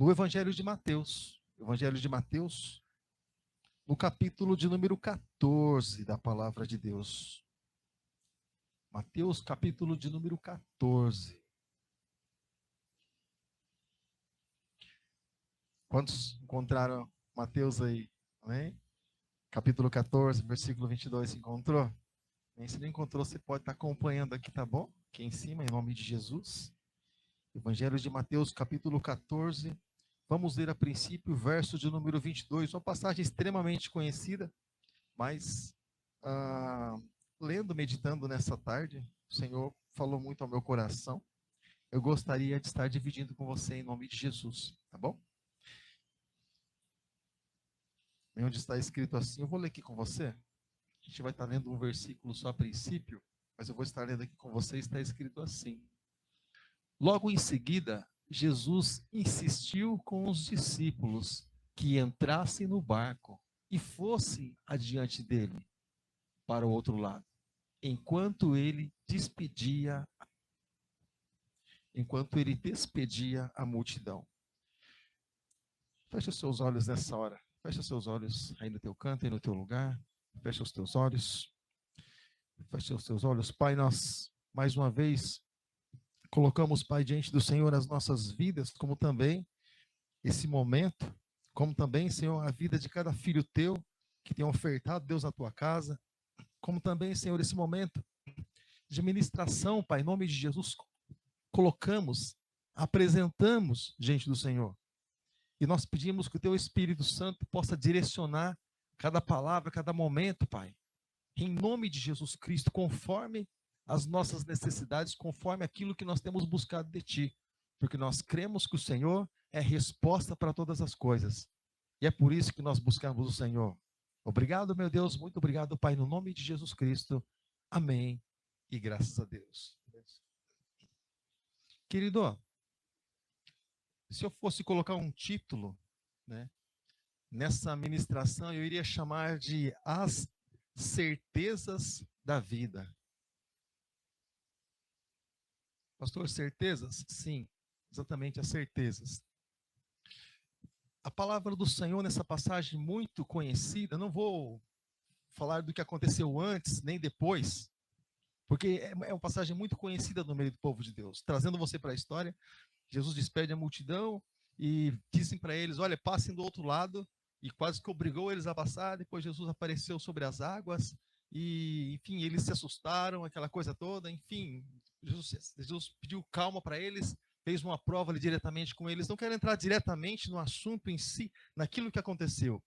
no Evangelho de Mateus. Evangelho de Mateus, no capítulo de número 14 da Palavra de Deus. Mateus, capítulo de número 14. Quantos encontraram Mateus aí? Amém? Capítulo 14, versículo 22, se encontrou? Se não encontrou, você pode estar acompanhando aqui, tá bom? Aqui em cima, em nome de Jesus. Evangelho de Mateus, capítulo 14. Vamos ler a princípio o verso de número 22, uma passagem extremamente conhecida, mas lendo, meditando nessa tarde, o Senhor falou muito ao meu coração. Eu gostaria de estar dividindo com você em nome de Jesus, tá bom? Onde está escrito assim, eu vou ler aqui com você. A gente vai estar lendo um versículo só a princípio, mas eu vou estar lendo aqui com você, está escrito assim. Logo em seguida, Jesus insistiu com os discípulos que entrassem no barco e fossem adiante dele para o outro lado, enquanto ele despedia a multidão. Feche os seus olhos nessa hora. Feche os seus olhos aí no teu canto, aí no teu lugar. Feche os teus olhos. Feche os teus olhos. Pai, nós, mais uma vez, colocamos, Pai, diante do Senhor as nossas vidas, como também esse momento, como também, Senhor, a vida de cada filho teu que tem ofertado, Deus, na tua casa, como também, Senhor, esse momento de ministração, Pai, em nome de Jesus, colocamos, apresentamos diante do Senhor. E nós pedimos que o teu Espírito Santo possa direcionar cada palavra, cada momento, Pai, em nome de Jesus Cristo, conforme as nossas necessidades, conforme aquilo que nós temos buscado de Ti, porque nós cremos que o Senhor é resposta para todas as coisas, e é por isso que nós buscamos o Senhor. Obrigado, meu Deus, muito obrigado, Pai, no nome de Jesus Cristo, amém, e graças a Deus. Querido, se eu fosse colocar um título, né, nessa ministração, eu iria chamar de As Certezas da Vida. Pastor, certezas? Sim, exatamente as certezas. A palavra do Senhor nessa passagem muito conhecida, não vou falar do que aconteceu antes nem depois, porque é uma passagem muito conhecida no meio do povo de Deus. Trazendo você para a história, Jesus despede a multidão e dizem para eles, olha, passem do outro lado, e quase que obrigou eles a passar. Depois Jesus apareceu sobre as águas, e enfim, eles se assustaram, aquela coisa toda, enfim, Jesus pediu calma para eles, fez uma prova ali diretamente com eles. Não quero entrar diretamente no assunto em si, naquilo que aconteceu,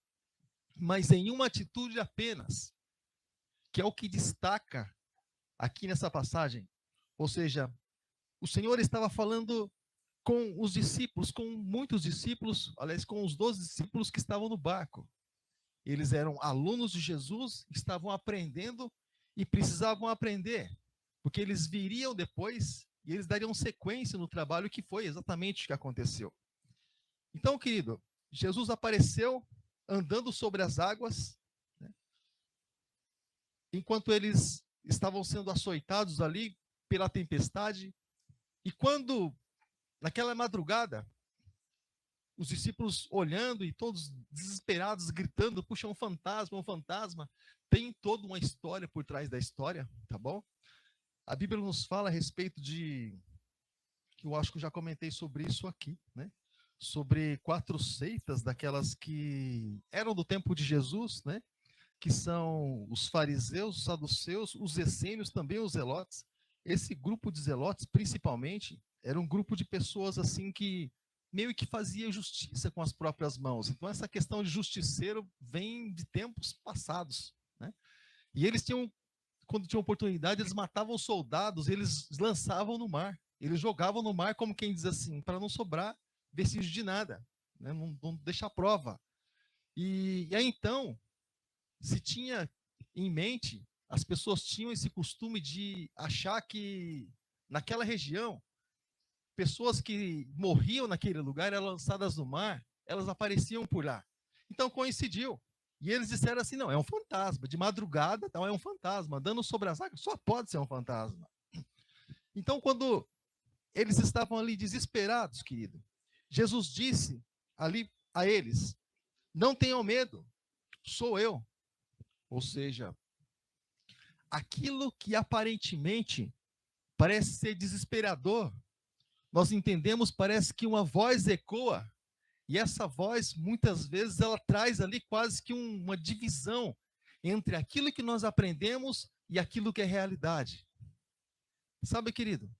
mas em uma atitude apenas, que é o que destaca aqui nessa passagem. Ou seja, o Senhor estava falando com os discípulos, com muitos discípulos, aliás, com os 12 discípulos que estavam no barco. Eles eram alunos de Jesus, estavam aprendendo e precisavam aprender, porque eles viriam depois e eles dariam sequência no trabalho, que foi exatamente o que aconteceu. Então, querido, Jesus apareceu andando sobre as águas, né, enquanto eles estavam sendo açoitados ali pela tempestade, e quando, naquela madrugada, os discípulos olhando e todos desesperados, gritando, puxa, um fantasma. Tem toda uma história por trás da história, tá bom? A Bíblia nos fala a respeito de, que eu acho que eu já comentei sobre isso aqui, né? Sobre 4 seitas daquelas que eram do tempo de Jesus, né? Que são os fariseus, os saduceus, os essênios, também os zelotes. Esse grupo de zelotes, principalmente, era um grupo de pessoas assim que meio que fazia justiça com as próprias mãos. Então essa questão de justiceiro vem de tempos passados, né? E eles tinham, quando tinham oportunidade, eles matavam soldados, eles lançavam no mar. Eles jogavam no mar, como quem diz assim, para não sobrar vestígio de nada, né? Não deixar prova. E aí então, se tinha em mente, as pessoas tinham esse costume de achar que naquela região, pessoas que morriam naquele lugar, eram lançadas no mar, elas apareciam por lá. Então coincidiu. E eles disseram assim, não, é um fantasma. De madrugada, então é um fantasma. Andando sobre as águas, só pode ser um fantasma. Então, quando eles estavam ali desesperados, querido, Jesus disse ali a eles: não tenham medo, sou eu. Ou seja, aquilo que aparentemente parece ser desesperador, nós entendemos, parece que uma voz ecoa, e essa voz, muitas vezes, ela traz ali quase que uma divisão entre aquilo que nós aprendemos e aquilo que é realidade. Sabe, querido,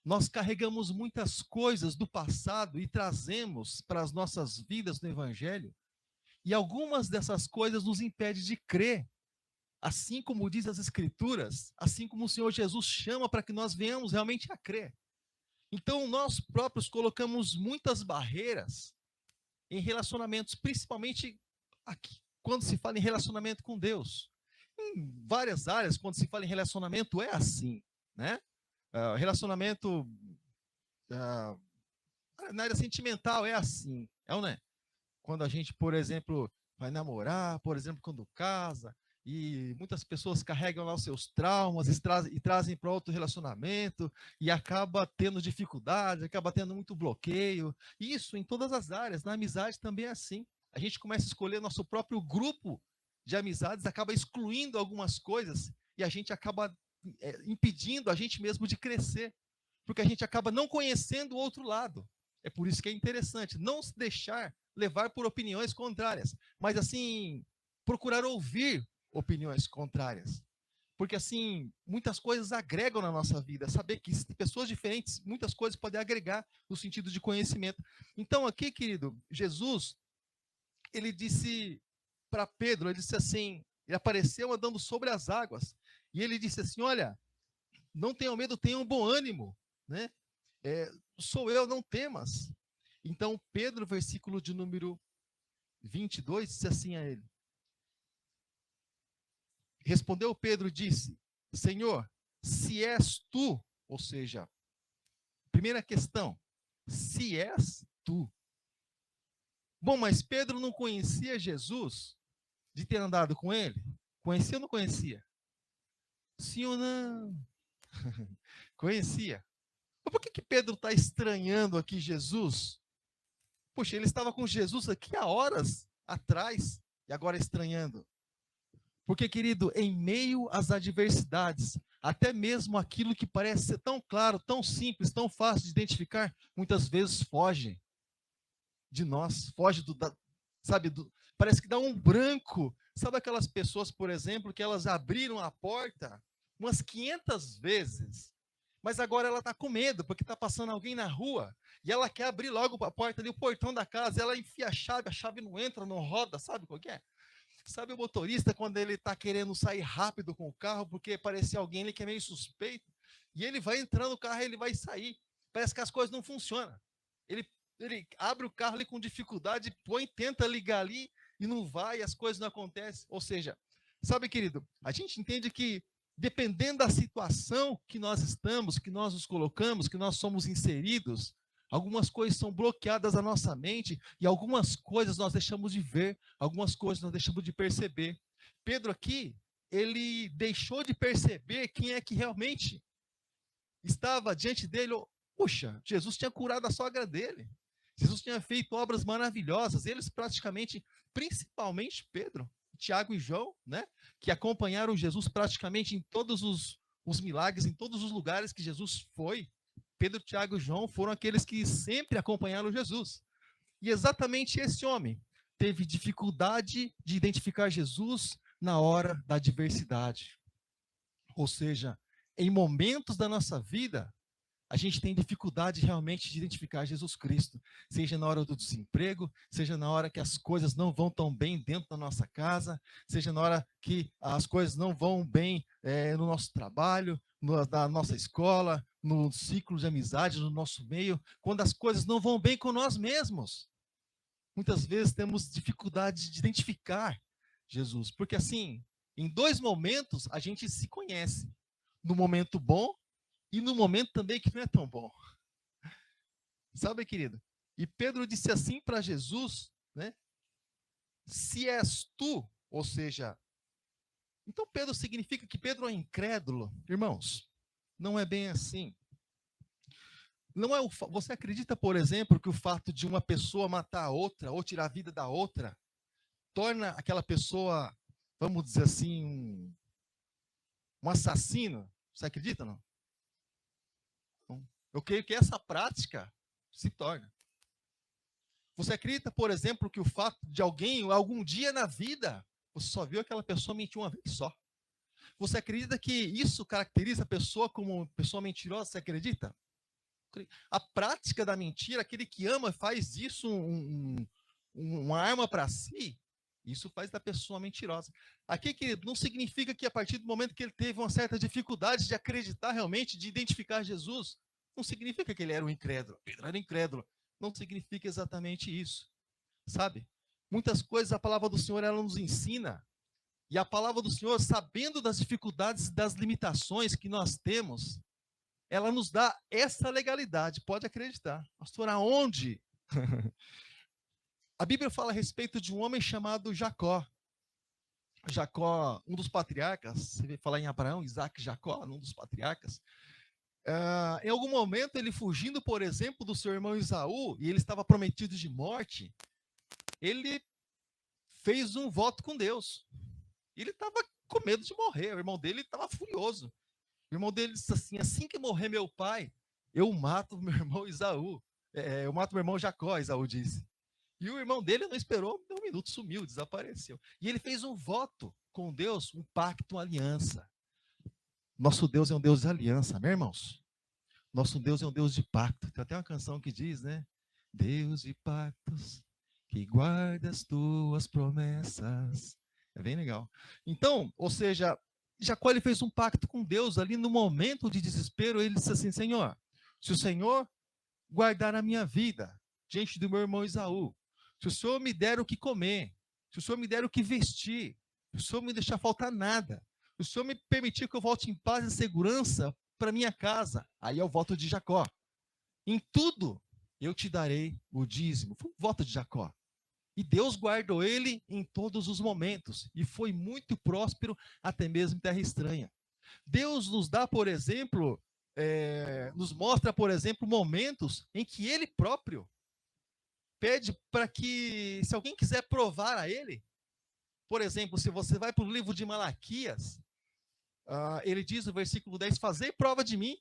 nós carregamos muitas coisas do passado e trazemos para as nossas vidas no Evangelho, e algumas dessas coisas nos impedem de crer, assim como diz as Escrituras, assim como o Senhor Jesus chama para que nós venhamos realmente a crer. Então, nós próprios colocamos muitas barreiras em relacionamentos, principalmente aqui, quando se fala em relacionamento com Deus. Em várias áreas, quando se fala em relacionamento, é assim, né? Relacionamento na área sentimental é assim, é ou não é? Quando a gente, por exemplo, vai namorar, por exemplo, quando casa, e muitas pessoas carregam lá os seus traumas e trazem para outro relacionamento, e acaba tendo dificuldade, acaba tendo muito bloqueio. Isso em todas as áreas, na amizade também é assim. A gente começa a escolher nosso próprio grupo de amizades, acaba excluindo algumas coisas, e a gente acaba impedindo a gente mesmo de crescer, porque a gente acaba não conhecendo o outro lado. É por isso que é interessante não se deixar levar por opiniões contrárias, mas assim, procurar ouvir opiniões contrárias. Porque assim, muitas coisas agregam na nossa vida. Saber que pessoas diferentes, muitas coisas podem agregar no sentido de conhecimento. Então aqui, querido, Jesus, ele disse para Pedro, ele disse assim, ele apareceu andando sobre as águas, e ele disse assim: olha, não tenham medo, tenham bom ânimo, né? Sou eu, não temas. Então, Pedro, versículo de número 22, disse assim a ele: respondeu Pedro, disse: Senhor, se és tu, ou seja, primeira questão, se és tu. Bom, mas Pedro não conhecia Jesus de ter andado com ele? Conhecia ou não conhecia? Sim ou não? Conhecia. Mas por que Pedro está estranhando aqui Jesus? Poxa, ele estava com Jesus aqui há horas atrás e agora estranhando. Porque, querido, em meio às adversidades, até mesmo aquilo que parece ser tão claro, tão simples, tão fácil de identificar, muitas vezes foge de nós, foge sabe, parece que dá um branco. Sabe aquelas pessoas, por exemplo, que elas abriram a porta umas 500 vezes, mas agora ela está com medo, porque está passando alguém na rua, e ela quer abrir logo a porta ali, o portão da casa, ela enfia a chave não entra, não roda, sabe qual que é? Sabe o motorista quando ele está querendo sair rápido com o carro, porque parece alguém ali que é meio suspeito, e ele vai entrar no carro e ele vai sair. Parece que as coisas não funcionam. Ele, ele abre o carro ali com dificuldade, põe, tenta ligar ali e não vai, as coisas não acontecem. Ou seja, sabe, querido, a gente entende que dependendo da situação que nós estamos, que nós nos colocamos, que nós somos inseridos, algumas coisas são bloqueadas na nossa mente e algumas coisas nós deixamos de ver, algumas coisas nós deixamos de perceber. Pedro aqui, ele deixou de perceber quem é que realmente estava diante dele. Puxa, Jesus tinha curado a sogra dele. Jesus tinha feito obras maravilhosas. Eles praticamente, principalmente Pedro, Tiago e João, né, que acompanharam Jesus praticamente em todos os milagres, em todos os lugares que Jesus foi. Pedro, Tiago e João foram aqueles que sempre acompanharam Jesus. E exatamente esse homem teve dificuldade de identificar Jesus na hora da adversidade. Ou seja, em momentos da nossa vida, a gente tem dificuldade realmente de identificar Jesus Cristo, seja na hora do desemprego, seja na hora que as coisas não vão tão bem dentro da nossa casa, seja na hora que as coisas não vão bem no nosso trabalho, na nossa escola, no ciclo de amizade, no nosso meio, quando as coisas não vão bem com nós mesmos. Muitas vezes temos dificuldade de identificar Jesus, porque assim, em dois momentos a gente se conhece, no momento bom e no momento também que não é tão bom. Sabe, querido? E Pedro disse assim para Jesus, né? Se és tu, ou seja, então Pedro significa que Pedro é incrédulo. Irmãos, não é bem assim. Não é você acredita, por exemplo, que o fato de uma pessoa matar a outra ou tirar a vida da outra torna aquela pessoa, vamos dizer assim, um assassino? Você acredita, não? Eu creio que essa prática se torna. Você acredita, por exemplo, que o fato de alguém, algum dia na vida, você só viu aquela pessoa mentir uma vez só? Você acredita que isso caracteriza a pessoa como uma pessoa mentirosa? Você acredita? A prática da mentira, aquele que ama faz disso uma arma para si, isso faz da pessoa mentirosa. Aqui que não significa que a partir do momento que ele teve uma certa dificuldade de acreditar realmente, de identificar Jesus, não significa que ele era um incrédulo. Pedro era incrédulo. Não significa exatamente isso. Sabe? Muitas coisas a palavra do Senhor ela nos ensina. E a palavra do Senhor, sabendo das dificuldades, das limitações que nós temos, ela nos dá essa legalidade, pode acreditar. Pastor, aonde? A Bíblia fala a respeito de um homem chamado Jacó. Jacó, um dos patriarcas, você vê falar em Abraão, Isaac, Jacó, um dos patriarcas. Em algum momento, ele fugindo, por exemplo, do seu irmão Esaú, e ele estava prometido de morte, ele fez um voto com Deus. Ele estava com medo de morrer, o irmão dele estava furioso. O irmão dele disse assim que morrer meu pai, eu mato meu irmão Esaú. Eu mato meu irmão Jacó, Esaú disse. E o irmão dele não esperou um minuto, sumiu, desapareceu. E ele fez um voto com Deus, um pacto, uma aliança. Nosso Deus é um Deus de aliança, meus irmãos. Nosso Deus é um Deus de pacto. Tem até uma canção que diz, né? Deus de pactos, que guarda as tuas promessas. É bem legal. Então, ou seja, Jacó ele fez um pacto com Deus ali no momento de desespero. Ele disse assim: Senhor, se o Senhor guardar a minha vida diante do meu irmão Esaú, se o Senhor me der o que comer, se o Senhor me der o que vestir, se o Senhor me deixar faltar nada, se o Senhor me permitir que eu volte em paz e segurança para minha casa, aí é o voto de Jacó. Em tudo eu te darei o dízimo. Foi um voto de Jacó. E Deus guardou ele em todos os momentos. E foi muito próspero, até mesmo em terra estranha. Deus nos dá, por exemplo, nos mostra, por exemplo, momentos em que ele próprio pede para que, se alguém quiser provar a ele, por exemplo, se você vai para o livro de Malaquias, ele diz no versículo 10, fazei prova de mim.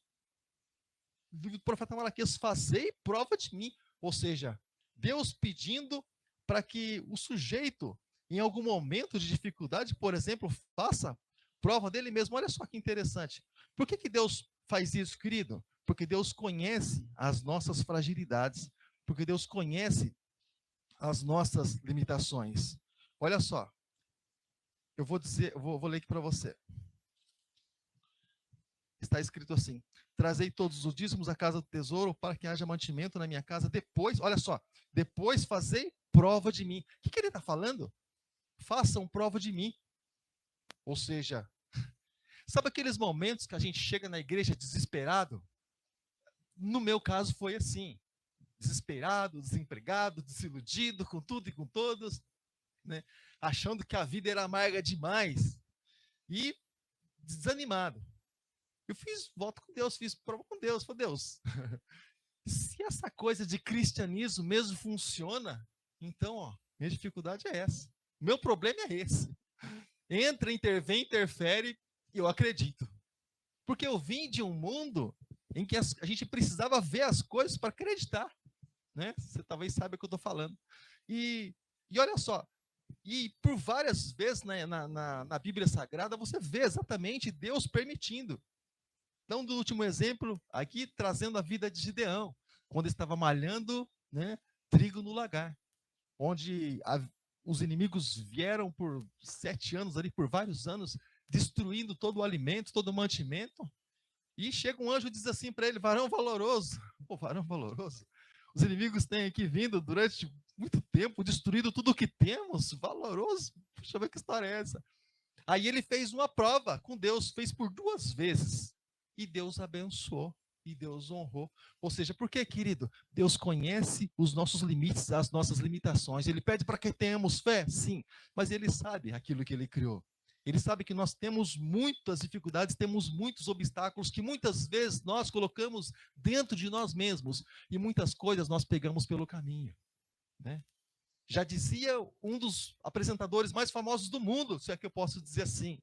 O livro do profeta Malaquias, fazei prova de mim. Ou seja, Deus pedindo para que o sujeito, em algum momento de dificuldade, por exemplo, faça prova dele mesmo. Olha só que interessante. Por que Deus faz isso, querido? Porque Deus conhece as nossas fragilidades, porque Deus conhece as nossas limitações. Olha só, eu vou ler aqui para você. Está escrito assim: trazei todos os dízimos à casa do tesouro para que haja mantimento na minha casa. Depois, olha só, depois fazei prova de mim. O que ele está falando? Façam prova de mim. Ou seja, sabe aqueles momentos que a gente chega na igreja desesperado? No meu caso foi assim. Desesperado, desempregado, desiludido com tudo e com todos, né? Achando que a vida era amarga demais e desanimado. Eu fiz voto com Deus, fiz prova com Deus. Falei, Deus, se essa coisa de cristianismo mesmo funciona, então, minha dificuldade é essa. Meu problema é esse. Entra, intervém, interfere, e eu acredito. Porque eu vim de um mundo em que a gente precisava ver as coisas para acreditar. Né? Você talvez saiba o que eu estou falando. E olha só, e por várias vezes na Bíblia Sagrada, você vê exatamente Deus permitindo. Então, do último exemplo, aqui trazendo a vida de Gideão, quando estava malhando, né, trigo no lagar, onde os inimigos vieram por 7 anos, ali por vários anos, destruindo todo o alimento, todo o mantimento, e chega um anjo e diz assim para ele: varão valoroso, pô, varão valoroso, os inimigos têm aqui vindo durante muito tempo, destruído tudo o que temos, valoroso, deixa eu ver que história é essa. Aí ele fez uma prova com Deus, fez por 2 vezes, e Deus abençoou, e Deus honrou. Ou seja, por que, querido? Deus conhece os nossos limites, as nossas limitações. Ele pede para que tenhamos fé? Sim, mas Ele sabe aquilo que Ele criou. Ele sabe que nós temos muitas dificuldades, temos muitos obstáculos que muitas vezes nós colocamos dentro de nós mesmos e muitas coisas nós pegamos pelo caminho, né? Já dizia um dos apresentadores mais famosos do mundo, se é que eu posso dizer assim.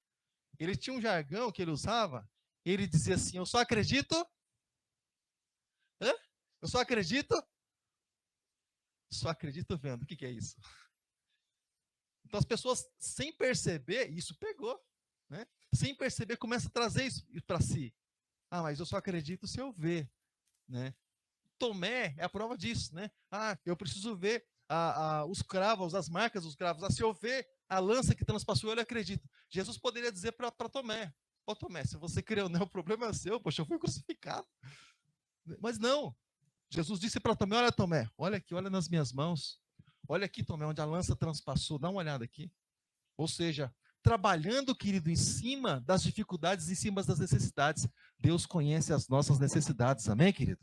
Ele tinha um jargão que ele usava, ele dizia assim: eu só acredito. Hã? Eu só acredito. Só acredito vendo. O que é isso? Então as pessoas, sem perceber, isso pegou, né? Sem perceber, começa a trazer isso para si. Ah, mas eu só acredito se eu ver, né? Tomé é a prova disso, né? Ah, eu preciso ver os cravos, as marcas dos cravos. Ah, se eu ver a lança que transpassou, eu acredito. Jesus poderia dizer para Tomé: ô Tomé, se você crê ou não, o problema é seu, poxa, eu fui crucificado. Mas não. Jesus disse para Tomé: olha, Tomé, olha aqui, olha nas minhas mãos. Olha aqui, Tomé, onde a lança transpassou, dá uma olhada aqui. Ou seja, trabalhando, querido, em cima das dificuldades, em cima das necessidades. Deus conhece as nossas necessidades, amém, querido?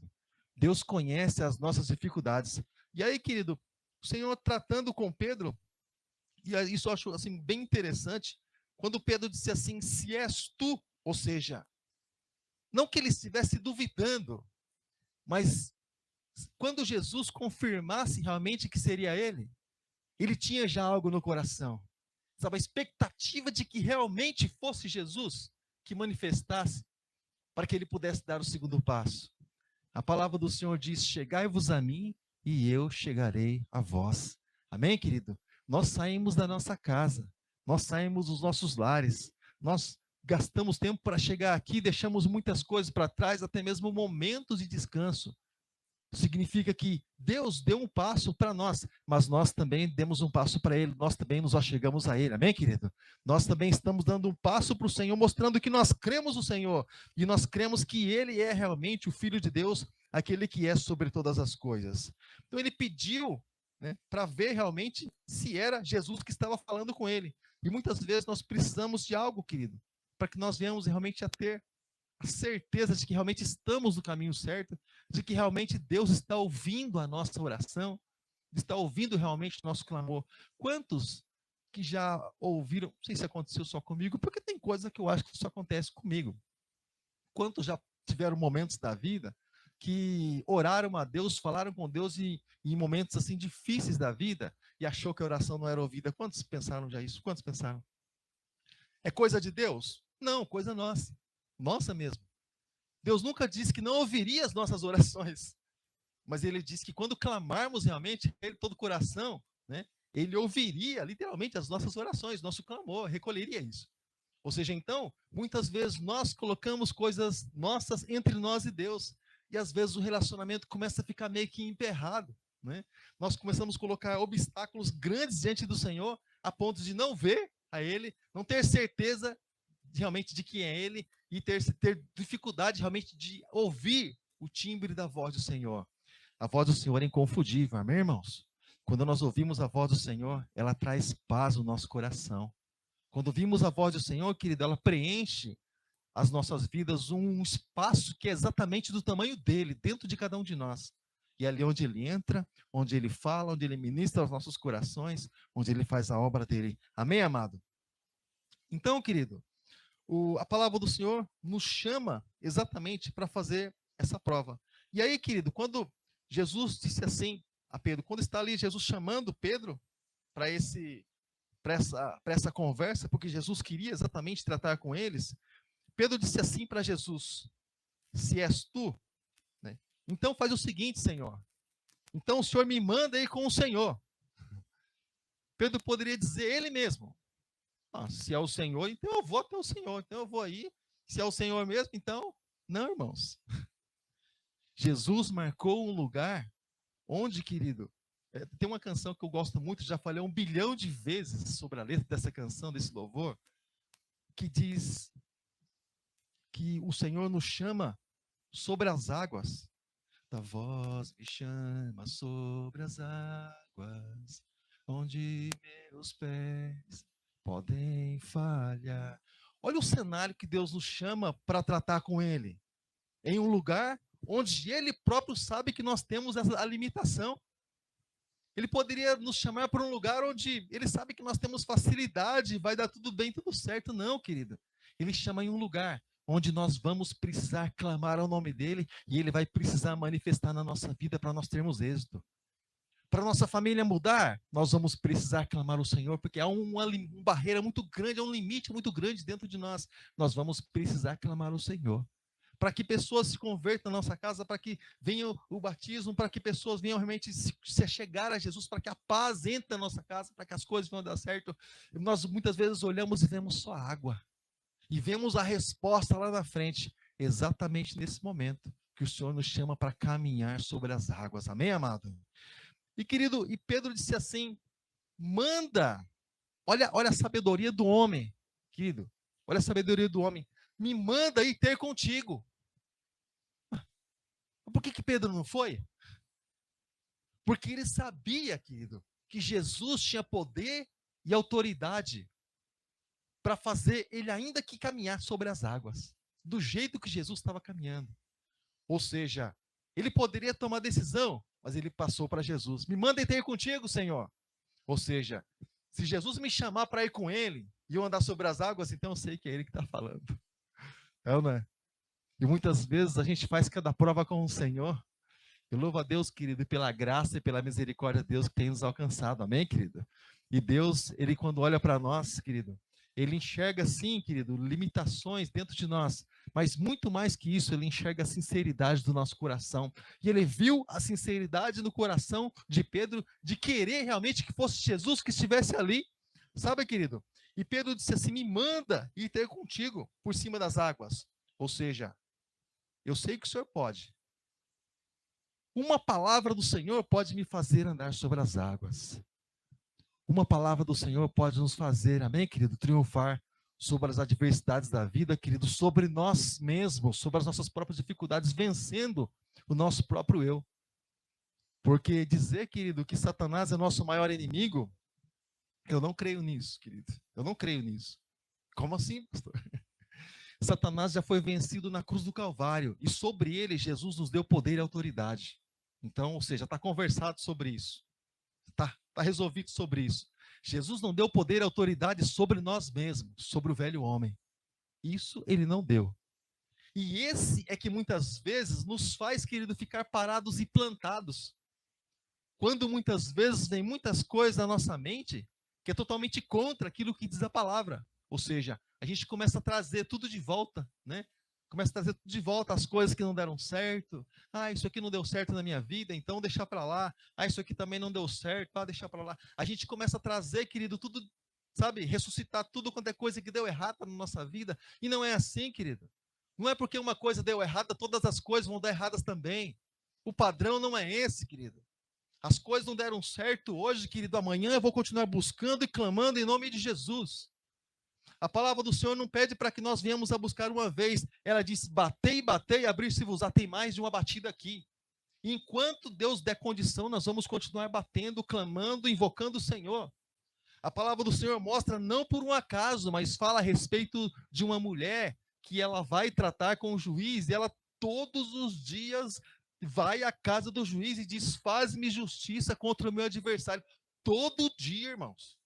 Deus conhece as nossas dificuldades. E aí, querido, o Senhor tratando com Pedro, e isso eu acho assim, bem interessante, quando Pedro disse assim: se és tu, ou seja, não que ele estivesse duvidando, mas quando Jesus confirmasse realmente que seria ele tinha já algo no coração. Sabe, a expectativa de que realmente fosse Jesus que manifestasse para que ele pudesse dar o segundo passo. A palavra do Senhor diz: chegai-vos a mim e eu chegarei a vós. Amém, querido? Nós saímos da nossa casa, nós saímos dos nossos lares, nós gastamos tempo para chegar aqui, deixamos muitas coisas para trás, até mesmo momentos de descanso. Significa que Deus deu um passo para nós, mas nós também demos um passo para Ele, nós também nos achegamos a Ele, amém, querido? Nós também estamos dando um passo para o Senhor, mostrando que nós cremos no Senhor, e nós cremos que Ele é realmente o Filho de Deus, aquele que é sobre todas as coisas. Então ele pediu, né, para ver realmente se era Jesus que estava falando com ele, e muitas vezes nós precisamos de algo, querido, para que nós venhamos realmente a ter a certeza de que realmente estamos no caminho certo, de que realmente Deus está ouvindo a nossa oração, está ouvindo realmente o nosso clamor. Quantos que já ouviram, não sei se aconteceu só comigo, porque tem coisa que eu acho que só acontece comigo. Quantos já tiveram momentos da vida que oraram a Deus, falaram com Deus e em momentos assim difíceis da vida e achou que a oração não era ouvida? Quantos pensaram já isso? Quantos pensaram? É coisa de Deus? Não, coisa nossa. Nossa mesmo. Deus nunca disse que não ouviria as nossas orações, mas Ele disse que quando clamarmos realmente, Ele todo o coração, né, Ele ouviria literalmente as nossas orações, nosso clamor, recolheria isso. Ou seja, então, muitas vezes nós colocamos coisas nossas entre nós e Deus, e às vezes o relacionamento começa a ficar meio que emperrado, né? Nós começamos a colocar obstáculos grandes diante do Senhor, a ponto de não ver a Ele, não ter certeza realmente de quem é Ele, e ter dificuldade realmente de ouvir o timbre da voz do Senhor. A voz do Senhor é inconfundível, amém, irmãos? Quando nós ouvimos a voz do Senhor, ela traz paz no nosso coração. Quando ouvimos a voz do Senhor, querido, ela preenche as nossas vidas um espaço que é exatamente do tamanho dele, dentro de cada um de nós. E é ali onde ele entra, onde ele fala, onde ele ministra aos nossos corações, onde ele faz a obra dele. Amém, amado? Então, querido, a palavra do Senhor nos chama exatamente para fazer essa prova. E aí, querido, quando Jesus disse assim a Pedro, quando está ali Jesus chamando Pedro para essa conversa, porque Jesus queria exatamente tratar com eles, Pedro disse assim para Jesus: se és tu, né, então faz o seguinte, Senhor. Então o Senhor me manda ir com o Senhor. Pedro poderia dizer ele mesmo: se é o Senhor, então eu vou até o Senhor, então eu vou aí. Se é o Senhor mesmo, então, não, irmãos. Jesus marcou um lugar onde, querido, tem uma canção que eu gosto muito, já falei 1 bilhão de vezes sobre a letra dessa canção, desse louvor, que diz que o Senhor nos chama sobre as águas. A voz me chama sobre as águas, onde meus pés podem falhar. Olha o cenário que Deus nos chama para tratar com Ele. Em um lugar onde Ele próprio sabe que nós temos a limitação. Ele poderia nos chamar para um lugar onde ele sabe que nós temos facilidade, vai dar tudo bem, tudo certo. Não, querido. Ele chama em um lugar onde nós vamos precisar clamar ao nome dele e ele vai precisar manifestar na nossa vida para nós termos êxito. Para nossa família mudar, nós vamos precisar clamar ao Senhor, porque há uma barreira muito grande, há um limite muito grande dentro de nós. Nós vamos precisar clamar ao Senhor. Para que pessoas se convertam na nossa casa, para que venha o batismo, para que pessoas venham realmente se chegar a Jesus, para que a paz entre na nossa casa, para que as coisas venham dar certo. Nós muitas vezes olhamos e vemos só água. E vemos a resposta lá na frente, exatamente nesse momento que o Senhor nos chama para caminhar sobre as águas. Amém, amado? E querido, e Pedro disse assim, manda, olha a sabedoria do homem, querido, olha a sabedoria do homem, me manda ir ter contigo. Por que Pedro não foi? Porque ele sabia, querido, que Jesus tinha poder e autoridade para fazer ele ainda que caminhar sobre as águas, do jeito que Jesus estava caminhando. Ou seja, ele poderia tomar decisão, mas ele passou para Jesus. Me manda ir contigo, Senhor. Ou seja, se Jesus me chamar para ir com ele e eu andar sobre as águas, então eu sei que é ele que está falando. É ou não é? E muitas vezes a gente faz cada prova com o Senhor. Eu louvo a Deus, querido, pela graça e pela misericórdia de Deus que tem nos alcançado. Amém, querido? E Deus, ele quando olha para nós, querido, ele enxerga sim, querido, limitações dentro de nós, mas muito mais que isso, ele enxerga a sinceridade do nosso coração. E ele viu a sinceridade no coração de Pedro, de querer realmente que fosse Jesus que estivesse ali. Sabe, querido? E Pedro disse assim, me manda ir ter contigo por cima das águas. Ou seja, eu sei que o Senhor pode. Uma palavra do Senhor pode me fazer andar sobre as águas. Uma palavra do Senhor pode nos fazer, amém, querido, triunfar sobre as adversidades da vida, querido, sobre nós mesmos, sobre as nossas próprias dificuldades, vencendo o nosso próprio eu. Porque dizer, querido, que Satanás é nosso maior inimigo, eu não creio nisso, querido. Eu não creio nisso. Como assim, pastor? Satanás já foi vencido na cruz do Calvário e sobre ele Jesus nos deu poder e autoridade. Então, ou seja, está conversado sobre isso. Está resolvido sobre isso. Jesus não deu poder e autoridade sobre nós mesmos, sobre o velho homem. Isso ele não deu. E esse é que muitas vezes nos faz, querido, ficar parados e plantados. Quando muitas vezes vem muitas coisas na nossa mente que é totalmente contra aquilo que diz a palavra. Ou seja, a gente começa a trazer tudo de volta, né? Começa a trazer tudo de volta as coisas que não deram certo. Ah, isso aqui não deu certo na minha vida, então deixar para lá. Ah, isso aqui também não deu certo, deixar para lá. A gente começa a trazer, querido, tudo, sabe? Ressuscitar tudo quanto é coisa que deu errado na nossa vida. E não é assim, querido. Não é porque uma coisa deu errada, todas as coisas vão dar erradas também. O padrão não é esse, querido. As coisas não deram certo hoje, querido. Amanhã eu vou continuar buscando e clamando em nome de Jesus. A palavra do Senhor não pede para que nós venhamos a buscar uma vez. Ela diz, batei, batei, abrir-se-vos-á. Tem mais de uma batida aqui. E enquanto Deus der condição, nós vamos continuar batendo, clamando, invocando o Senhor. A palavra do Senhor mostra, não por um acaso, mas fala a respeito de uma mulher que ela vai tratar com o juiz, e ela todos os dias vai à casa do juiz e diz, faz-me justiça contra o meu adversário. Todo dia, irmãos.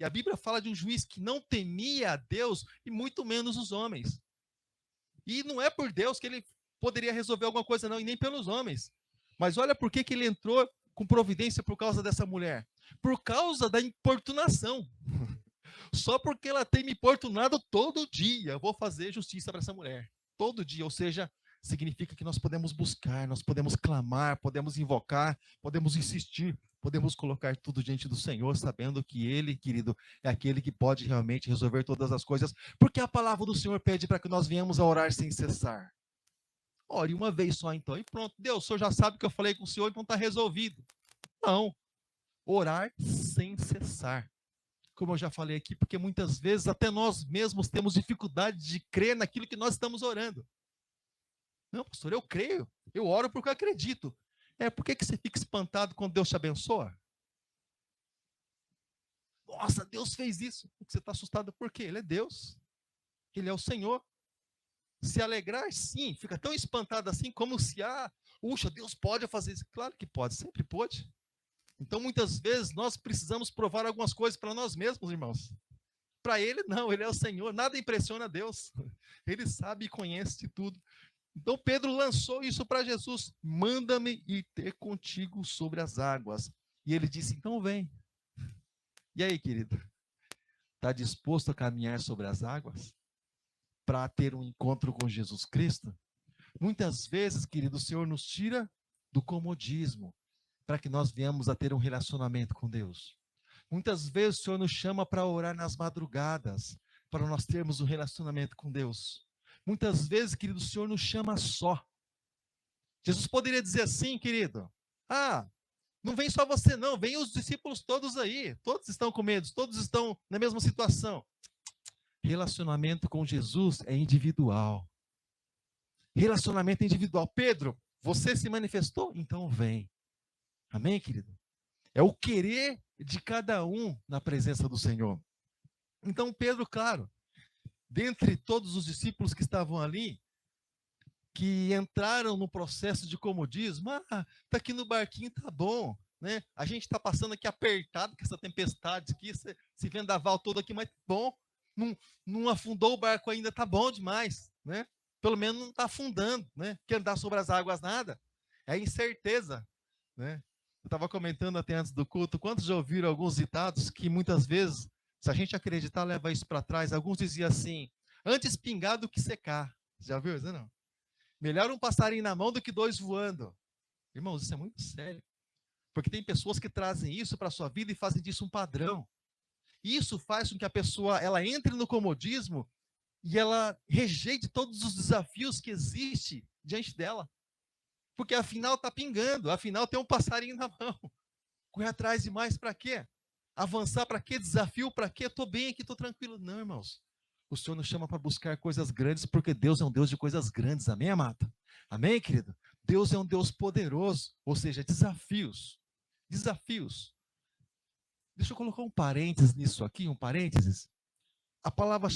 E a Bíblia fala de um juiz que não temia a Deus e muito menos os homens. E não é por Deus que ele poderia resolver alguma coisa não, e nem pelos homens. Mas olha por que ele entrou com providência por causa dessa mulher. Por causa da importunação. Só porque ela tem me importunado todo dia, eu vou fazer justiça para essa mulher. Todo dia, ou seja, significa que nós podemos buscar, nós podemos clamar, podemos invocar, podemos insistir, podemos colocar tudo diante do Senhor, sabendo que Ele, querido, é aquele que pode realmente resolver todas as coisas, porque a palavra do Senhor pede para que nós venhamos a orar sem cessar. Ore uma vez só então, e pronto. Deus, o Senhor já sabe que eu falei com o Senhor, então está resolvido. Não. Orar sem cessar. Como eu já falei aqui, porque muitas vezes até nós mesmos temos dificuldade de crer naquilo que nós estamos orando. Não, pastor, eu creio, eu oro porque eu acredito. Por que você fica espantado quando Deus te abençoa? Nossa, Deus fez isso. Você está assustado por quê? Ele é Deus. Ele é o Senhor. Se alegrar, sim, fica tão espantado assim como se, puxa, Deus pode fazer isso. Claro que pode, sempre pode. Então, muitas vezes, nós precisamos provar algumas coisas para nós mesmos, irmãos. Para ele, não, ele é o Senhor, nada impressiona Deus. Ele sabe e conhece de tudo. Então, Pedro lançou isso para Jesus: manda-me ir ter contigo sobre as águas. E ele disse: então vem. E aí, querido? Está disposto a caminhar sobre as águas para ter um encontro com Jesus Cristo? Muitas vezes, querido, o Senhor nos tira do comodismo para que nós venhamos a ter um relacionamento com Deus. Muitas vezes o Senhor nos chama para orar nas madrugadas, para nós termos um relacionamento com Deus. Muitas vezes, querido, o Senhor nos chama só. Jesus poderia dizer assim, querido: ah, não vem só você não, vem os discípulos todos aí, todos estão com medo, todos estão na mesma situação. Relacionamento com Jesus é individual. Relacionamento é individual. Pedro, você se manifestou? Então vem. Amém, querido? É o querer de cada um na presença do Senhor. Então Pedro, claro, dentre todos os discípulos que estavam ali, que entraram no processo de comodismo: tá aqui no barquinho, tá bom, né? A gente está passando aqui apertado com essa tempestade aqui, esse vendaval todo aqui, mas bom, não afundou o barco ainda, tá bom demais, né? Pelo menos não está afundando, né? Quer andar sobre as águas, nada. É incerteza, né? Eu estava comentando até antes do culto, quantos já ouviram alguns ditados que muitas vezes, se a gente acreditar, leva isso para trás. Alguns diziam assim: antes pingar do que secar. Já viu isso, não? Melhor um passarinho na mão do que dois voando. Irmãos, isso é muito sério. Porque tem pessoas que trazem isso para a sua vida e fazem disso um padrão. E isso faz com que a pessoa ela entre no comodismo e ela rejeite todos os desafios que existem diante dela. Porque afinal está pingando, afinal tem um passarinho na mão. Correr atrás de mais para quê? Avançar para quê? Desafio para quê? Estou bem aqui, estou tranquilo. Não, irmãos. O Senhor nos chama para buscar coisas grandes, porque Deus é um Deus de coisas grandes. Amém, amada? Amém, querido? Deus é um Deus poderoso, ou seja, desafios. Desafios. Deixa eu colocar um parênteses nisso aqui, um parênteses. A palavra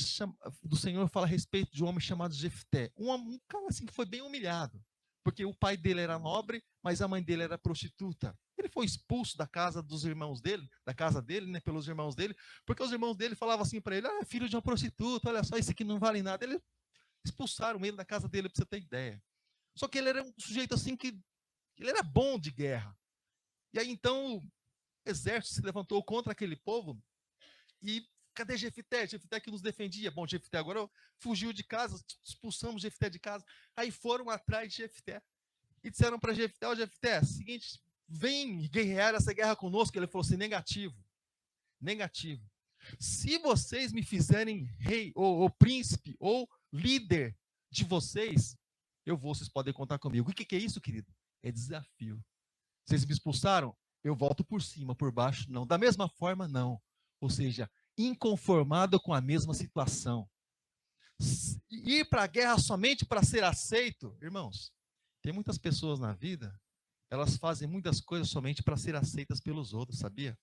do Senhor fala a respeito de um homem chamado Jefté. Um cara assim que foi bem humilhado, porque o pai dele era nobre, mas a mãe dele era prostituta. Ele foi expulso da casa dos irmãos dele, da casa dele, né, pelos irmãos dele, porque os irmãos dele falavam assim para ele: filho de uma prostituta, olha só, isso aqui não vale nada. Eles expulsaram ele da casa dele, para você ter ideia. Só que ele era um sujeito assim que ele era bom de guerra. E aí então o exército se levantou contra aquele povo e cadê Jefté? Jefté que nos defendia. Bom, Jefté agora fugiu de casa, expulsamos Jefté de casa. Aí foram atrás de Jefté e disseram para Jefté: Jefté, seguinte, vem guerrear essa guerra conosco. Ele falou assim: negativo, negativo. Se vocês me fizerem rei, ou príncipe, ou líder de vocês, eu vou, vocês podem contar comigo. O que é isso, querido? É desafio. Vocês me expulsaram? Eu volto por cima, por baixo, não. Da mesma forma, não. Ou seja, inconformado com a mesma situação. Ir para a guerra somente para ser aceito, irmãos, tem muitas pessoas na vida, elas fazem muitas coisas somente para ser aceitas pelos outros, sabia?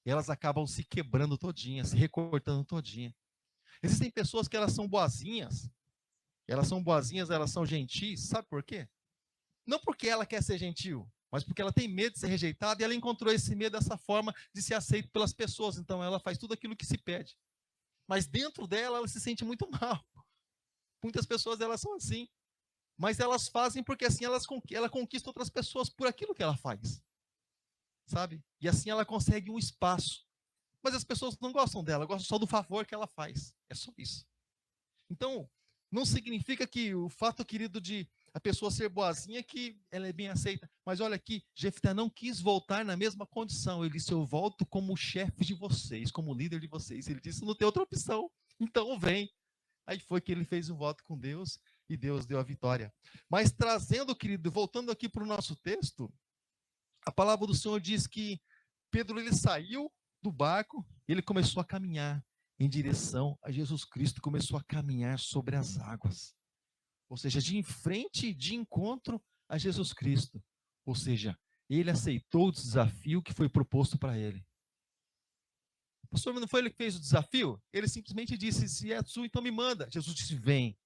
E elas acabam se quebrando todinha, se recortando todinha. Existem pessoas que elas são boazinhas, elas são gentis, sabe por quê? Não porque ela quer ser gentil, mas porque ela tem medo de ser rejeitada e ela encontrou esse medo dessa forma de ser aceita pelas pessoas. Então ela faz tudo aquilo que se pede. Mas dentro dela, ela se sente muito mal. Muitas pessoas elas são assim. Mas elas fazem porque assim ela conquista outras pessoas por aquilo que ela faz. Sabe? E assim ela consegue um espaço. Mas as pessoas não gostam dela, gostam só do favor que ela faz. É só isso. Então, não significa que o fato, querido, de a pessoa ser boazinha que ela é bem aceita. Mas olha aqui, Jefté não quis voltar na mesma condição. Ele disse: eu volto como chefe de vocês, como líder de vocês. Ele disse: não tem outra opção, então vem. Aí foi que ele fez um voto com Deus e Deus deu a vitória. Mas trazendo, querido, voltando aqui para o nosso texto, a palavra do Senhor diz que Pedro ele saiu do barco, ele começou a caminhar em direção a Jesus Cristo, começou a caminhar sobre as águas. Ou seja, de frente, de encontro a Jesus Cristo. Ou seja, ele aceitou o desafio que foi proposto para ele. Pastor, não foi ele que fez o desafio? Ele simplesmente disse: se é tu, então me manda. Jesus disse: vem.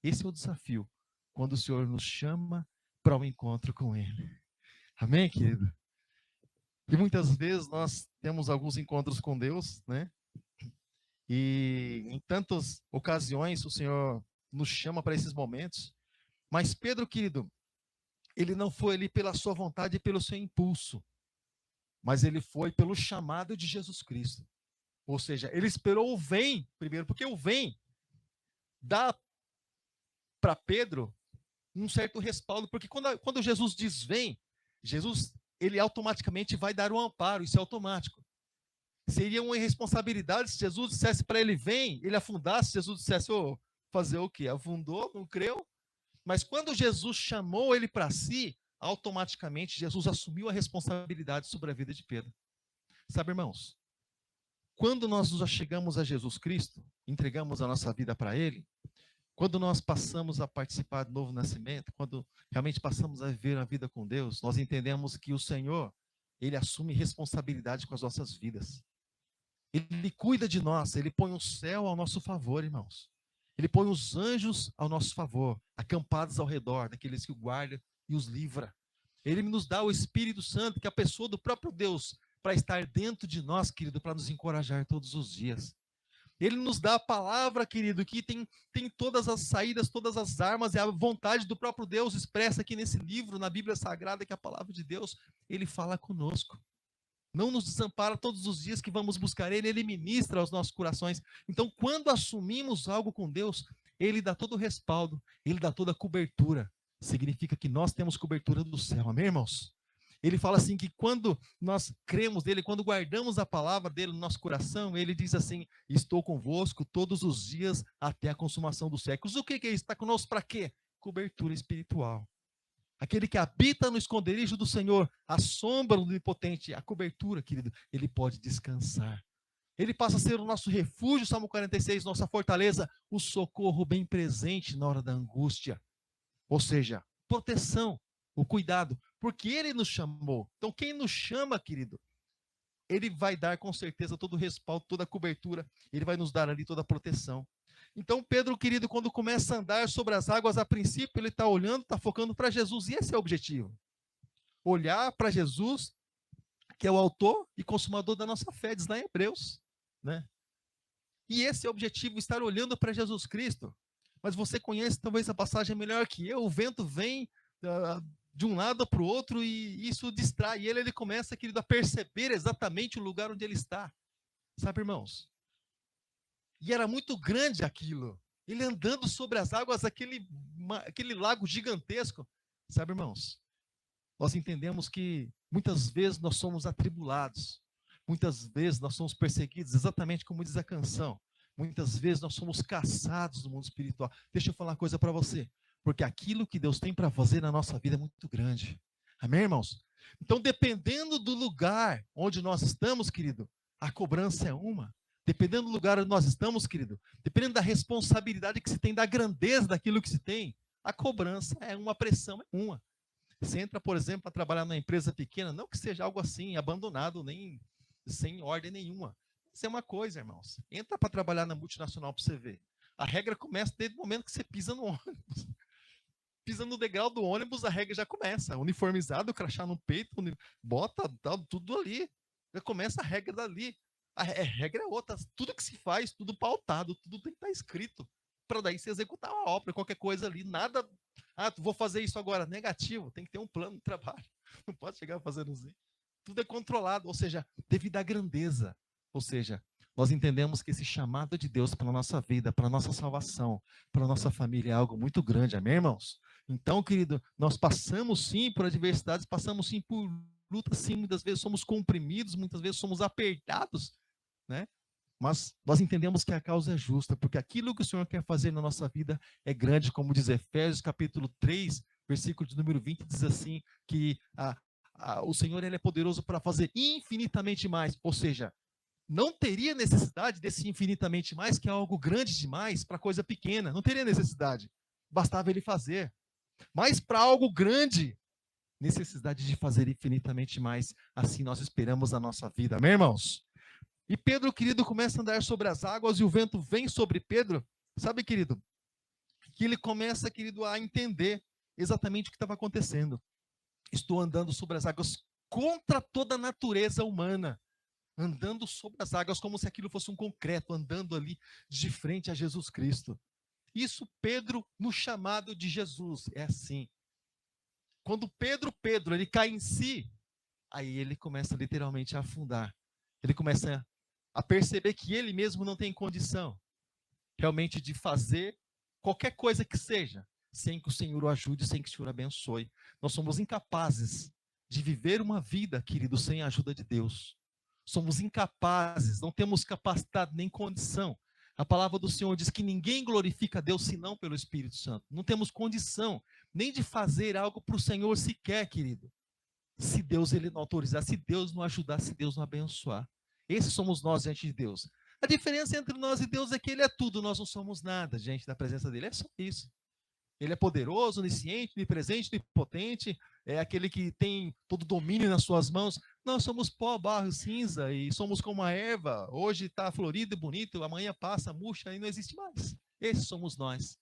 Esse é o desafio, quando o Senhor nos chama para um encontro com ele. Amém, querido? E muitas vezes nós temos alguns encontros com Deus, né? E em tantas ocasiões o Senhor nos chama para esses momentos. Mas Pedro, querido, ele não foi ali pela sua vontade e pelo seu impulso, mas ele foi pelo chamado de Jesus Cristo. Ou seja, ele esperou o vem primeiro, porque o vem dá para Pedro um certo respaldo, porque quando Jesus diz vem, Jesus, ele automaticamente vai dar um amparo, isso é automático. Seria uma irresponsabilidade se Jesus dissesse para ele vem, ele afundasse, Jesus dissesse, oh, fazer o quê? Afundou, não creu? Mas quando Jesus chamou ele para si, automaticamente Jesus assumiu a responsabilidade sobre a vida de Pedro. Sabe, irmãos, quando nós nos achegamos a Jesus Cristo, entregamos a nossa vida para Ele, quando nós passamos a participar do novo nascimento, quando realmente passamos a viver a vida com Deus, nós entendemos que o Senhor, Ele assume responsabilidade com as nossas vidas. Ele cuida de nós, Ele põe o céu ao nosso favor, irmãos. Ele põe os anjos ao nosso favor, acampados ao redor daqueles que o guardam e os livra. Ele nos dá o Espírito Santo, que é a pessoa do próprio Deus, para estar dentro de nós, querido, para nos encorajar todos os dias. Ele nos dá a palavra, querido, que tem todas as saídas, todas as armas, e a vontade do próprio Deus expressa aqui nesse livro, na Bíblia Sagrada, que é a palavra de Deus. Ele fala conosco. Não nos desampara todos os dias que vamos buscar Ele, Ele ministra aos nossos corações. Então, quando assumimos algo com Deus, Ele dá todo o respaldo, Ele dá toda a cobertura. Significa que nós temos cobertura do céu, amém, irmãos? Ele fala assim que quando nós cremos nele, quando guardamos a palavra dele no nosso coração, ele diz assim, estou convosco todos os dias até a consumação dos séculos. O que é isso? Está conosco para quê? Cobertura espiritual. Aquele que habita no esconderijo do Senhor, a sombra do Onipotente, a cobertura, querido, ele pode descansar. Ele passa a ser o nosso refúgio, Salmo 46, nossa fortaleza, o socorro bem presente na hora da angústia. Ou seja, proteção, o cuidado, porque ele nos chamou. Então, quem nos chama, querido, ele vai dar com certeza todo o respaldo, toda a cobertura, ele vai nos dar ali toda a proteção. Então, Pedro, querido, quando começa a andar sobre as águas, a princípio, ele está olhando, está focando para Jesus, e esse é o objetivo. Olhar para Jesus, que é o autor e consumador da nossa fé, diz lá em Hebreus, né? E esse é o objetivo, estar olhando para Jesus Cristo. Mas você conhece talvez a passagem melhor que eu, o vento vem de um lado para o outro e isso distrai ele começa, querido, a perceber exatamente o lugar onde ele está. Sabe, irmãos? E era muito grande aquilo. Ele andando sobre as águas, aquele lago gigantesco. Sabe, irmãos? Nós entendemos que muitas vezes nós somos atribulados. Muitas vezes nós somos perseguidos, exatamente como diz a canção. Muitas vezes nós somos caçados no mundo espiritual. Deixa eu falar uma coisa para você. Porque aquilo que Deus tem para fazer na nossa vida é muito grande. Amém, irmãos? Então, dependendo do lugar onde nós estamos, querido, a cobrança é uma. Dependendo do lugar onde nós estamos, querido, dependendo da responsabilidade que se tem, da grandeza daquilo que se tem, a cobrança é uma, pressão é uma. Você entra, por exemplo, para trabalhar numa empresa pequena, não que seja algo assim, abandonado, nem sem ordem nenhuma. Isso é uma coisa, irmãos. Entra para trabalhar na multinacional para você ver. A regra começa desde o momento que você pisa no ônibus. Pisa no degrau do ônibus, a regra já começa. Uniformizado, crachá no peito, bota tudo ali. Já começa a regra dali. A regra é outra. Tudo que se faz, tudo pautado, tudo tem que estar escrito. Para daí se executar uma obra, qualquer coisa ali. Nada. Vou fazer isso agora. Negativo. Tem que ter um plano de trabalho. Não pode chegar fazendo assim. Tudo é controlado. Ou seja, devido à grandeza. Ou seja, nós entendemos que esse chamado de Deus para a nossa vida, para a nossa salvação, para a nossa família é algo muito grande. Amém, irmãos? Então, querido, nós passamos sim por adversidades, passamos sim por lutas, sim, muitas vezes somos comprimidos, muitas vezes somos apertados, né? Mas nós entendemos que a causa é justa, porque aquilo que o Senhor quer fazer na nossa vida é grande, como diz Efésios capítulo 3, versículo de número 20, diz assim, que o Senhor ele é poderoso para fazer infinitamente mais, ou seja, não teria necessidade desse infinitamente mais, que é algo grande demais para coisa pequena, não teria necessidade, bastava ele fazer. Mas para algo grande, necessidade de fazer infinitamente mais, assim nós esperamos a nossa vida, amém, irmãos? E Pedro, querido, começa a andar sobre as águas e o vento vem sobre Pedro, sabe, querido, que ele começa, querido, a entender exatamente o que estava acontecendo. Estou andando sobre as águas, contra toda a natureza humana, andando sobre as águas como se aquilo fosse um concreto, andando ali de frente a Jesus Cristo. Isso Pedro no chamado de Jesus, é assim. Quando Pedro, ele cai em si, aí ele começa literalmente a afundar. Ele começa a perceber que ele mesmo não tem condição realmente de fazer qualquer coisa que seja, sem que o Senhor o ajude, sem que o Senhor abençoe. Nós somos incapazes de viver uma vida, querido, sem a ajuda de Deus. Somos incapazes, não temos capacidade nem condição. A palavra do Senhor diz que ninguém glorifica a Deus senão pelo Espírito Santo. Não temos condição nem de fazer algo para o Senhor sequer, querido. Se Deus ele não autorizar, se Deus não ajudar, se Deus não abençoar. Esses somos nós diante de Deus. A diferença entre nós e Deus é que Ele é tudo, nós não somos nada diante da presença dEle. É só isso. Ele é poderoso, onisciente, onipresente, onipotente, é aquele que tem todo o domínio nas suas mãos. Nós somos pó, barro, cinza e somos como a erva. Hoje está florido e bonito, amanhã passa, murcha e não existe mais. Esses somos nós.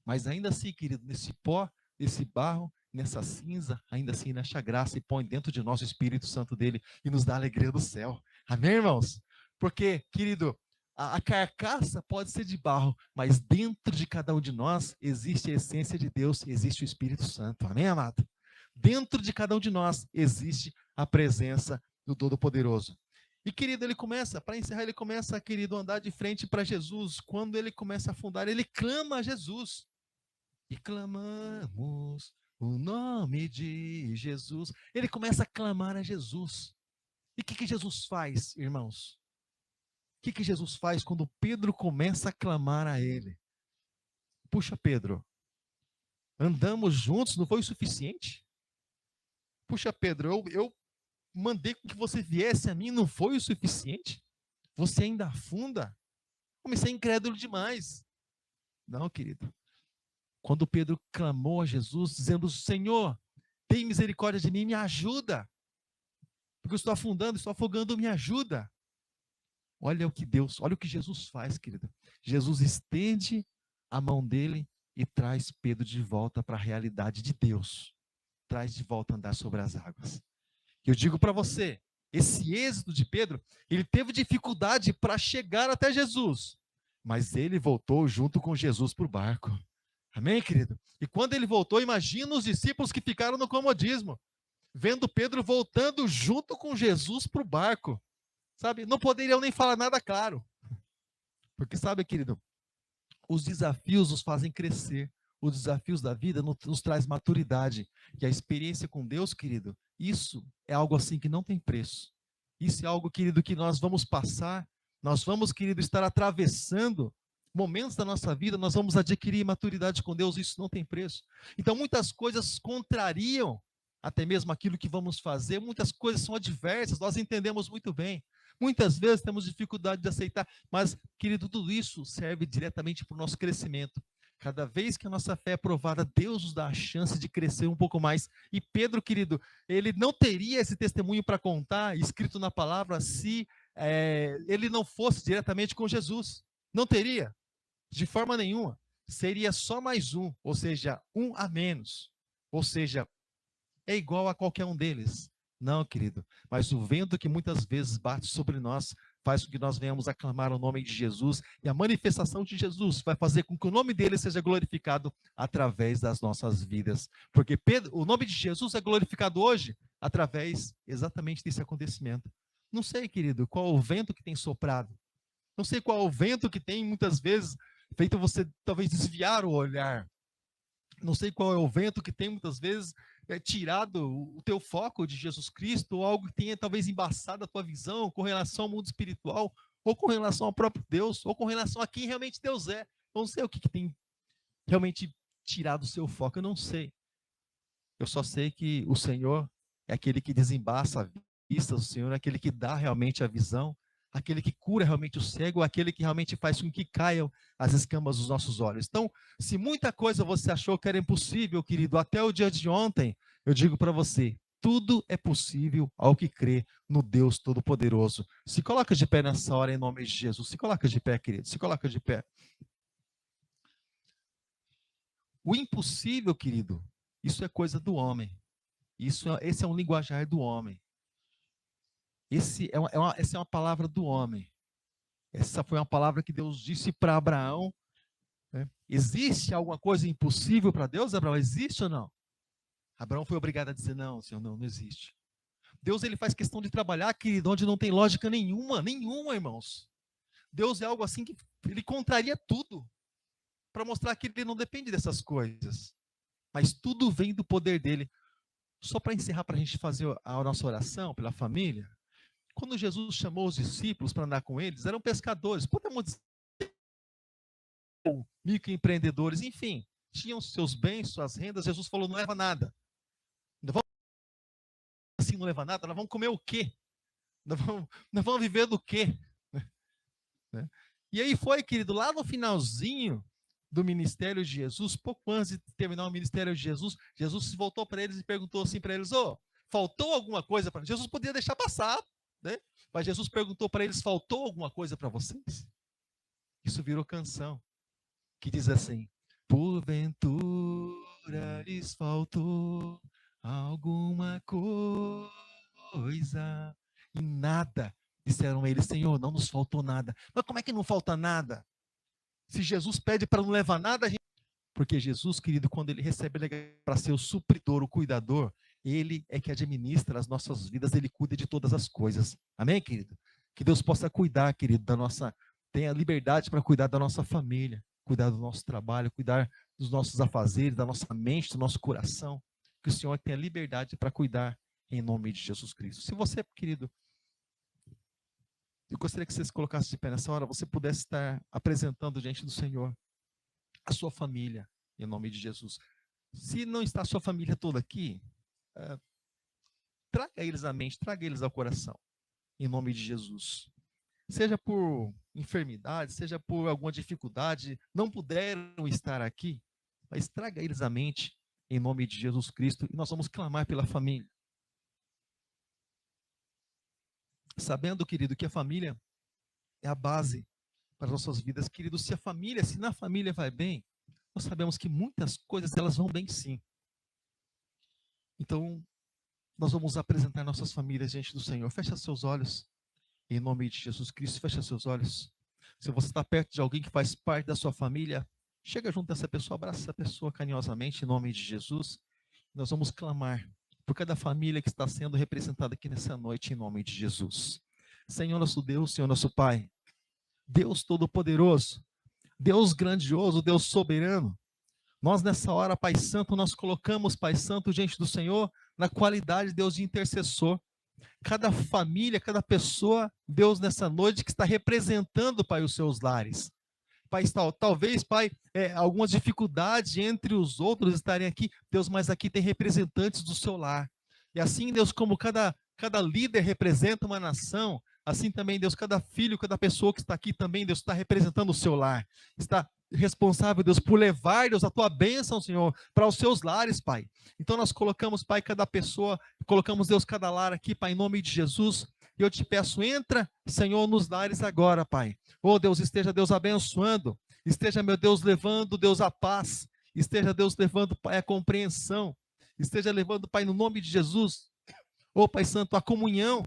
Mas ainda assim, querido, nesse pó, nesse barro, nessa cinza, ainda assim, nesta graça, e põe dentro de nós o Espírito Santo dele e nos dá a alegria do céu. Amém, irmãos? Porque, querido, a carcaça pode ser de barro, mas dentro de cada um de nós existe a essência de Deus, existe o Espírito Santo. Amém, amado? Dentro de cada um de nós existe a presença do Todo-Poderoso. E, querido, ele começa, para encerrar, ele começa, querido, a andar de frente para Jesus. Quando ele começa a afundar, ele clama a Jesus. E clamamos o nome de Jesus. Ele começa a clamar a Jesus. E o que Jesus faz, irmãos? O que Jesus faz quando Pedro começa a clamar a ele? Puxa, Pedro, andamos juntos, não foi o suficiente? Puxa, Pedro, eu mandei que você viesse a mim, não foi o suficiente? Você ainda afunda? Comecei incrédulo demais. Não, querido. Quando Pedro clamou a Jesus, dizendo: Senhor, tem misericórdia de mim, me ajuda. Porque eu estou afundando, estou afogando, me ajuda. Olha o que Deus, olha o que Jesus faz, querido. Jesus estende a mão dele e traz Pedro de volta para a realidade de Deus. Traz de volta a andar sobre as águas. Eu digo para você, esse êxito de Pedro, ele teve dificuldade para chegar até Jesus. Mas ele voltou junto com Jesus para o barco. Amém, querido? E quando ele voltou, imagina os discípulos que ficaram no comodismo, vendo Pedro voltando junto com Jesus para o barco. Sabe? Não poderiam nem falar nada claro. Porque, sabe, querido, os desafios nos fazem crescer. Os desafios da vida nos traz maturidade. E a experiência com Deus, querido, isso é algo assim que não tem preço. Isso é algo, querido, que nós vamos passar, nós vamos, querido, estar atravessando momentos da nossa vida, nós vamos adquirir maturidade com Deus, isso não tem preço. Então, muitas coisas contrariam até mesmo aquilo que vamos fazer, muitas coisas são adversas, nós entendemos muito bem. Muitas vezes temos dificuldade de aceitar, mas, querido, tudo isso serve diretamente para o nosso crescimento. Cada vez que a nossa fé é provada, Deus nos dá a chance de crescer um pouco mais. E Pedro, querido, ele não teria esse testemunho para contar, escrito na palavra, se ele não fosse diretamente com Jesus. Não teria, de forma nenhuma. Seria só mais um, ou seja, um a menos. Ou seja, é igual a qualquer um deles. Não, querido, mas o vento que muitas vezes bate sobre nós faz com que nós venhamos aclamar o nome de Jesus, e a manifestação de Jesus vai fazer com que o nome dele seja glorificado através das nossas vidas. Porque Pedro, o nome de Jesus é glorificado hoje através exatamente desse acontecimento. Não sei, querido, qual o vento que tem soprado. Não sei qual o vento que tem muitas vezes feito você talvez desviar o olhar. Não sei qual é o vento que tem muitas vezes tirado o teu foco de Jesus Cristo, ou algo que tenha talvez embaçado a tua visão com relação ao mundo espiritual, ou com relação ao próprio Deus, ou com relação a quem realmente Deus é. Eu não sei o que tem realmente tirado o seu foco, eu não sei. Eu só sei que o Senhor é aquele que desembaça a vista, o Senhor é aquele que dá realmente a visão, aquele que cura realmente o cego, aquele que realmente faz com que caiam as escamas dos nossos olhos. Então, se muita coisa você achou que era impossível, querido, até o dia de ontem, eu digo para você, tudo é possível ao que crê no Deus Todo-Poderoso. Se coloca de pé nessa hora em nome de Jesus. Se coloca de pé, querido. Se coloca de pé. O impossível, querido, isso é coisa do homem. Esse é um linguajar do homem. Essa é uma palavra do homem. Essa foi uma palavra que Deus disse para Abraão. Né? Existe alguma coisa impossível para Deus, Abraão? Existe ou não? Abraão foi obrigado a dizer, não, Senhor, não existe. Deus, ele faz questão de trabalhar, querido, onde não tem lógica nenhuma, irmãos. Deus é algo assim que ele contraria tudo, para mostrar que ele não depende dessas coisas. Mas tudo vem do poder dele. Só para encerrar, para a gente fazer a nossa oração pela família, quando Jesus chamou os discípulos para andar com eles, eram pescadores, podemos dizer, microempreendedores, enfim, tinham seus bens, suas rendas. Jesus falou, não leva nada. Assim, não leva nada, nós vamos comer o quê? Nós vamos viver do quê? Né? E aí foi, querido, lá no finalzinho do ministério de Jesus, pouco antes de terminar o ministério de Jesus, Jesus se voltou para eles e perguntou assim para eles, faltou alguma coisa para Jesus? Podia deixar passar, né? Mas Jesus perguntou para eles, faltou alguma coisa para vocês? Isso virou canção, que diz assim, porventura lhes faltou alguma coisa? E nada, disseram eles, Senhor, não nos faltou nada. Mas como é que não falta nada? Se Jesus pede para não levar nada, porque Jesus, querido, quando ele recebe para ser o supridor, o cuidador, ele é que administra as nossas vidas, ele cuida de todas as coisas. Amém, querido? Que Deus possa cuidar, querido, tenha liberdade para cuidar da nossa família, cuidar do nosso trabalho, cuidar dos nossos afazeres, da nossa mente, do nosso coração. Que o Senhor tenha liberdade para cuidar em nome de Jesus Cristo. Se você, querido, eu gostaria que você se colocasse de pé nessa hora, você pudesse estar apresentando diante do Senhor a sua família, em nome de Jesus. Se não está a sua família toda aqui, traga eles à mente, traga eles ao coração, em nome de Jesus. Seja por enfermidade, seja por alguma dificuldade, não puderam estar aqui, mas traga eles à mente, em nome de Jesus Cristo, e nós vamos clamar pela família. Sabendo, querido, que a família é a base para as nossas vidas, querido. Se na família vai bem, nós sabemos que muitas coisas elas vão bem sim. Então, nós vamos apresentar nossas famílias diante do Senhor. Fecha seus olhos, em nome de Jesus Cristo, fecha seus olhos. Se você está perto de alguém que faz parte da sua família, chega junto a essa pessoa, abraça essa pessoa carinhosamente, em nome de Jesus. Nós vamos clamar por cada família que está sendo representada aqui nessa noite, em nome de Jesus. Senhor nosso Deus, Senhor nosso Pai, Deus Todo-Poderoso, Deus grandioso, Deus soberano, nós nessa hora, Pai Santo, nós colocamos, Pai Santo, diante do Senhor, na qualidade, Deus, de intercessor. Cada família, cada pessoa, Deus, nessa noite, que está representando, Pai, os seus lares. Pai, talvez, Pai, algumas dificuldades entre os outros estarem aqui, Deus, mas aqui tem representantes do seu lar. E assim, Deus, como cada líder representa uma nação, assim também, Deus, cada filho, cada pessoa que está aqui também, Deus, está representando o seu lar. Está responsável, Deus, por levar, Deus, a tua bênção, Senhor, para os seus lares, Pai. Então nós colocamos, Pai, cada pessoa, colocamos, Deus, cada lar aqui, Pai, em nome de Jesus. E eu te peço, entra, Senhor, nos lares agora, Pai. Oh, Deus, esteja, Deus, abençoando. Esteja, meu Deus, levando, Deus, a paz. Esteja, Deus, levando, Pai, a compreensão. Esteja levando, Pai, no nome de Jesus. Oh, Pai Santo, a comunhão.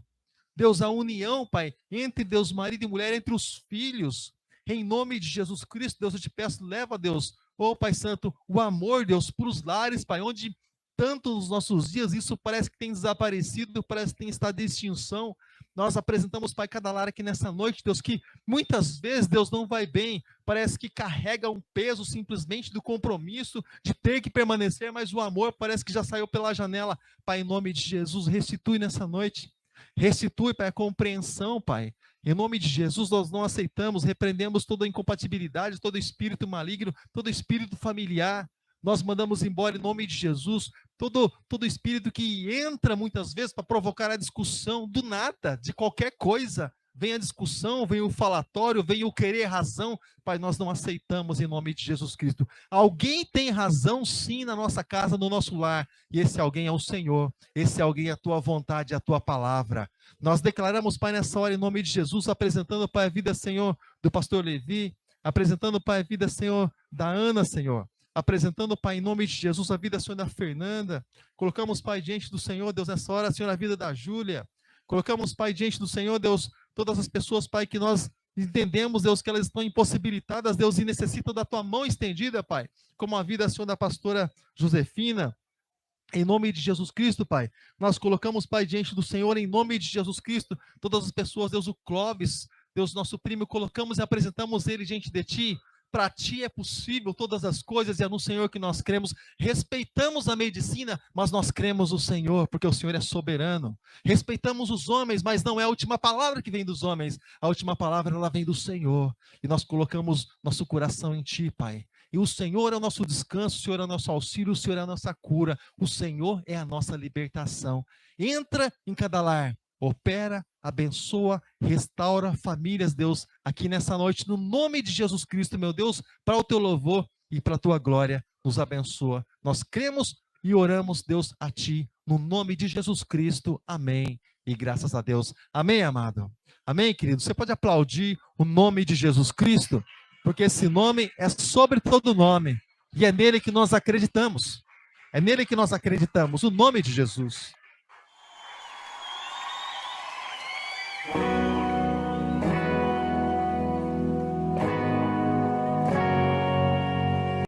Deus, a união, Pai, entre, Deus, marido e mulher, entre os filhos. Em nome de Jesus Cristo, Deus, eu te peço, leva, Deus, oh, Pai Santo, o amor, Deus, para os lares, Pai, onde tanto nos nossos dias isso parece que tem desaparecido, parece que tem estado em extinção. Nós apresentamos, Pai, cada lar aqui nessa noite, Deus, que muitas vezes, Deus, não vai bem, parece que carrega um peso simplesmente do compromisso de ter que permanecer, mas o amor parece que já saiu pela janela. Pai, em nome de Jesus, restitui nessa noite. Restitui, Pai, a compreensão, Pai. Em nome de Jesus, nós não aceitamos, repreendemos toda incompatibilidade, todo espírito maligno, todo espírito familiar. Nós mandamos embora em nome de Jesus todo espírito que entra muitas vezes para provocar a discussão do nada, de qualquer coisa. Vem a discussão, vem o falatório, vem o querer razão. Pai, nós não aceitamos em nome de Jesus Cristo. Alguém tem razão sim na nossa casa, no nosso lar. E esse alguém é o Senhor. Esse alguém é a tua vontade, a tua palavra. Nós declaramos, Pai, nessa hora em nome de Jesus, apresentando, Pai, a vida, Senhor, do pastor Levi. Apresentando, Pai, a vida, Senhor, da Ana, Senhor. apresentando, Pai, em nome de Jesus, a vida, Senhor, da Fernanda. Colocamos, Pai, diante do Senhor, Deus, nessa hora, Senhor, a vida da Júlia. Colocamos, Pai, diante do Senhor, Deus, todas as pessoas, Pai, que nós entendemos, Deus, que elas estão impossibilitadas, Deus, e necessitam da Tua mão estendida, Pai. Como a vida, Senhor, da pastora Josefina. Em nome de Jesus Cristo, Pai, nós colocamos, Pai, diante do Senhor, em nome de Jesus Cristo, todas as pessoas, Deus, o Clóvis, Deus, nosso primo, colocamos e apresentamos ele diante de Ti. Para Ti é possível todas as coisas e é no Senhor que nós cremos. Respeitamos a medicina, mas nós cremos no Senhor, porque o Senhor é soberano. Respeitamos os homens, mas não é a última palavra que vem dos homens. A última palavra, ela vem do Senhor. E nós colocamos nosso coração em Ti, Pai. E o Senhor é o nosso descanso, o Senhor é o nosso auxílio, o Senhor é a nossa cura, o Senhor é a nossa libertação. Entra em cada lar, opera, abençoa, restaura famílias, Deus, aqui nessa noite, no nome de Jesus Cristo, meu Deus, para o Teu louvor e para a Tua glória, nos abençoa. Nós cremos e oramos, Deus, a Ti, no nome de Jesus Cristo, amém, e graças a Deus. Amém, amado? Amém, querido? Você pode aplaudir o nome de Jesus Cristo? Porque esse nome é sobre todo nome, e é nele que nós acreditamos. É nele que nós acreditamos, o nome de Jesus.